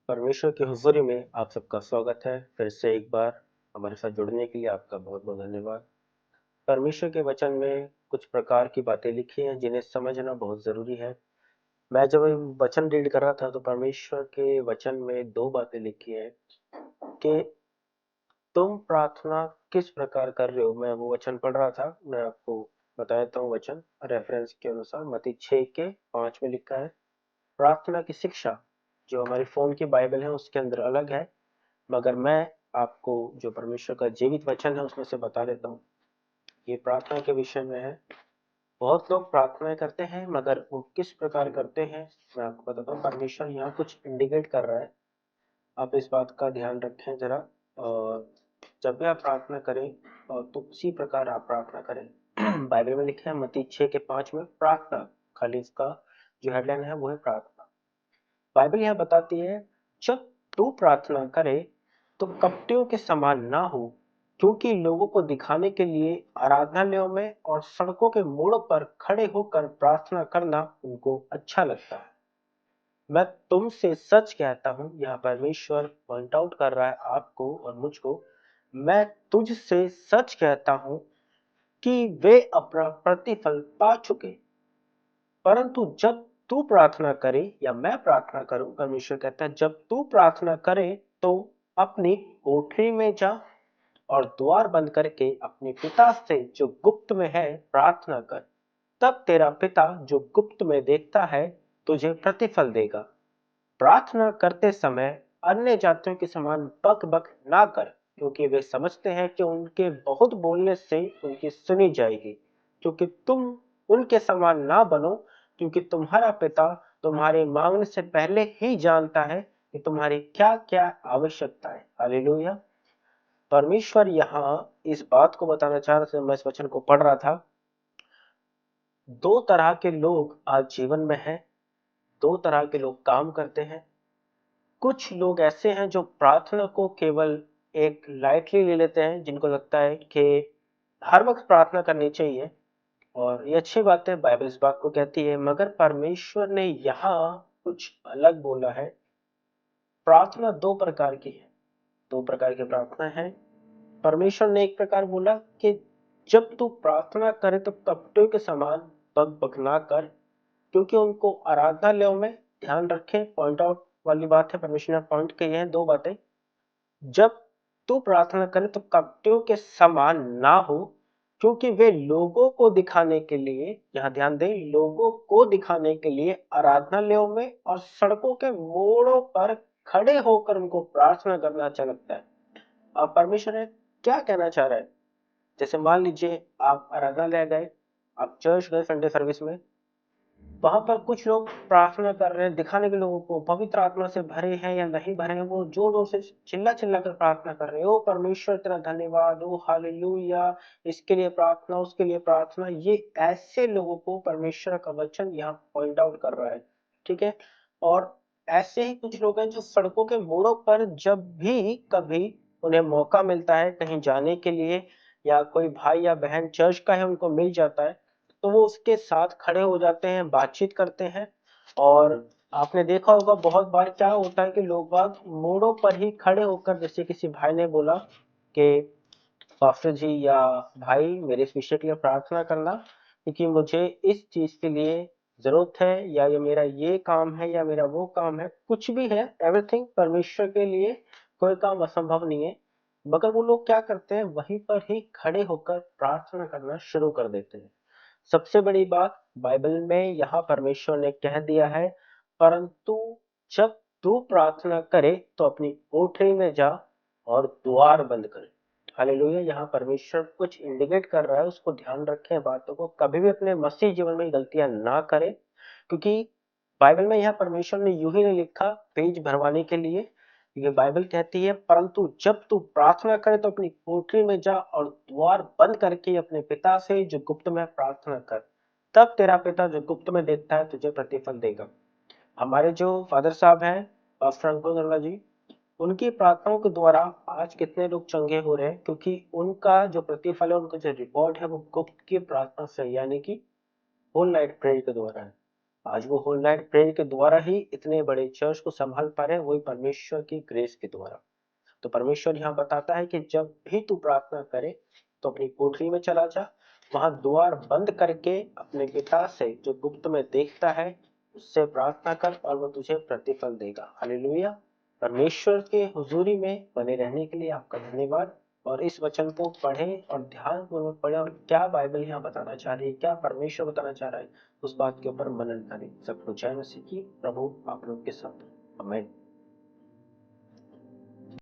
परमेश्वर की हुज़ूरी में आप सबका स्वागत है। फिर से एक बार हमारे साथ जुड़ने के लिए आपका बहुत-बहुत धन्यवाद। परमेश्वर के वचन में कुछ प्रकार की बातें लिखी हैं जिन्हें समझना बहुत ज़रूरी है। मैं जब ये वचन रीड कर रहा था तो परमेश्वर के वचन में 2 बातें लिखी हैं कि तुम प्रार्थना किस प्रकार कर रहे हो? मैं वो वचन पढ़ रहा था, मैं आपको बता देता हूँ वचन रेफरेंस के अनुसार मत्ती 6 के 5 में लिखा है, प्रार्थना की शिक्षा जो हमारी फ़ोन की बाइबल है उसके अंदर अलग है। मगर मैं आपको जो परमेश्वर का जीवित वचन है उसमें से बता देता हूँ। ये प्रार्थना के विषय में है। बहुत लोग प्रार्थनाएं करते हैं मगर वो किस प्रकार करते हैं मैं आपको बताता हूँ। परमेश्वर यहाँ कुछ इंडिकेट कर रहा है, आप इस बात का ध्यान रखें जरा। और जब भी आप प्रार्थना करें तो उसी प्रकार आप प्रार्थना करें। बाइबल में लिखा है मत्ती 6 के 5 में प्रार्थना, खाली इसका जो हेडलाइन है वो है प्रार्थना। बाइबल यह बताती है जब तू प्रार्थना करे तो कपटियों के समान ना हो, क्योंकि लोगों को दिखाने के लिए आराधनालयों में और सड़कों के मोड़ों पर खड़े होकर प्रार्थना करना उनको अच्छा लगता है। मैं तुमसे सच कहता हूँ, यह परमेश्वर पॉइंट आउट कर रहा है आपको और मुझको। मैं तुझसे सच कहता हूँ कि वे अपना प्रतिफल पा चुके। परंतु जब तू प्रार्थना करे या मैं प्रार्थना करूं, परमेश्वर कहता है जब तू प्रार्थना करे तो अपनी कोठरी में जा और द्वार बंद करके अपने पिता से जो गुप्त में है प्रार्थना कर। तब तेरा पिता जो गुप्त में देखता है तुझे प्रतिफल देगा। प्रार्थना करते समय अन्य जातियों के समान बक बक ना कर, क्योंकि वे समझते हैं कि उनके बहुत बोलने से उनकी सुनी जाएगी। क्योंकि तुम उनके समान ना बनो, क्योंकि तुम्हारा पिता तुम्हारे मांगने से पहले ही जानता है कि तुम्हारी क्या क्या आवश्यकता है। हालेलुया। परमेश्वर यहाँ इस बात को बताना चाह रहा था, मैं इस वचन को पढ़ रहा था। दो तरह के लोग आज जीवन में हैं, दो तरह के लोग काम करते हैं। कुछ लोग ऐसे हैं जो प्रार्थना को केवल एक लाइटली ले लेते हैं, जिनको लगता है कि हर वक्त प्रार्थना करनी चाहिए और ये अच्छी बात है, बाइबल इस बात को कहती है। मगर परमेश्वर ने यहाँ कुछ अलग बोला है। प्रार्थना दो प्रकार की है, दो प्रकार की प्रार्थना है। परमेश्वर ने एक प्रकार बोला कि जब तू प्रार्थना करे तो कपटियों के समान बक बक ना कर, क्योंकि उनको आराधनालयों में ध्यान रखें। पॉइंट आउट वाली बात है, परमेश्वर ने पॉइंट की है दो बातें। जब तू प्रार्थना करे तो कपटियों के समान ना हो, क्योंकि वे लोगों को दिखाने के लिए, यहाँ ध्यान दें, लोगों को दिखाने के लिए आराधनालयों में और सड़कों के मोड़ों पर खड़े होकर उनको प्रार्थना करना अच्छा लगता है। अब परमेश्वर ने क्या कहना चाह रहा है? जैसे मान लीजिए आप आराधनालय गए, आप चर्च गए संडे सर्विस में, वहां पर कुछ लोग प्रार्थना कर रहे हैं दिखाने के लोगों को पवित्र आत्मा से भरे हैं या नहीं भरे हैं। वो जोर जोर से चिल्ला चिल्ला कर प्रार्थना कर रहे हैं, ओ परमेश्वर तेरा धन्यवाद, ओ हालेलुया, इसके लिए प्रार्थना, उसके लिए प्रार्थना। ये ऐसे लोगों को परमेश्वर का वचन यहाँ पॉइंट आउट कर रहा है, ठीक है। और ऐसे ही कुछ लोग हैं जो सड़कों के मोड़ों पर जब भी कभी उन्हें मौका मिलता है कहीं जाने के लिए, या कोई भाई या बहन चर्च का है उनको मिल जाता है, तो वो उसके साथ खड़े हो जाते हैं, बातचीत करते हैं। और आपने देखा होगा बहुत बार क्या होता है कि लोग बाग मोड़ों पर ही खड़े होकर, जैसे किसी भाई ने बोला कि पास्टर जी या भाई मेरे इस विषय के लिए प्रार्थना करना, क्योंकि मुझे इस चीज के लिए जरूरत है, या ये मेरा ये काम है या मेरा वो काम है, कुछ भी है, एवरीथिंग परमेश्वर के लिए कोई काम असंभव नहीं है। मगर वो लोग क्या करते हैं, वहीं पर ही खड़े होकर प्रार्थना करना शुरू कर देते हैं। सबसे बड़ी बात बाइबल में यहाँ परमेश्वर ने कह दिया है, परंतु जब तू प्रार्थना करे तो अपनी कोठरी में जा और द्वार बंद कर। हालेलुया। यहाँ परमेश्वर कुछ इंडिकेट कर रहा है, उसको ध्यान रखें बातों को, कभी भी अपने मसीह जीवन में गलतियां ना करें। क्योंकि बाइबल में यहाँ परमेश्वर ने यूं ही नहीं लिखा पेज भरवाने के लिए। ये बाइबल कहती है परंतु जब तू प्रार्थना करे तो अपनी कोठरी में जा और द्वार बंद करके अपने पिता से जो गुप्त में प्रार्थना कर। तब तेरा पिता जो गुप्त में देखता है तुझे प्रतिफल देगा। हमारे जो फादर साहब हैं, पास्टर अंकुर गंगा जी, उनकी प्रार्थनाओं के द्वारा आज कितने लोग चंगे हो रहे हैं, क्योंकि उनका जो प्रतिफल है, उनका जो रिवॉर्ड है वो गुप्त की प्रार्थना से, यानी कि होल नाइट प्रेयर के द्वारा है। आज वो ऑनलाइन प्रेयर के द्वारा ही इतने बड़े चर्च को संभाल पा रहे हैं, वही परमेश्वर की ग्रेस के द्वारा। तो परमेश्वर यहाँ बताता है कि जब भी तू प्रार्थना करे तो अपनी कोठरी में चला जा, वहां द्वार बंद करके अपने पिता से जो गुप्त में देखता है उससे प्रार्थना कर और वो तुझे प्रतिफल देगा। हालेलुया। परमेश्वर के हुजूरी में बने रहने के लिए आपका धन्यवाद। और इस वचन को पढ़ें और ध्यान पूर्वक पढ़ें और क्या बाइबल यहाँ बताना चाह रही है, क्या परमेश्वर बताना चाह रहा है, उस बात के ऊपर मनन करें। सब कुछ है मसीह की। प्रभु आप लोग के साथ। आमीन।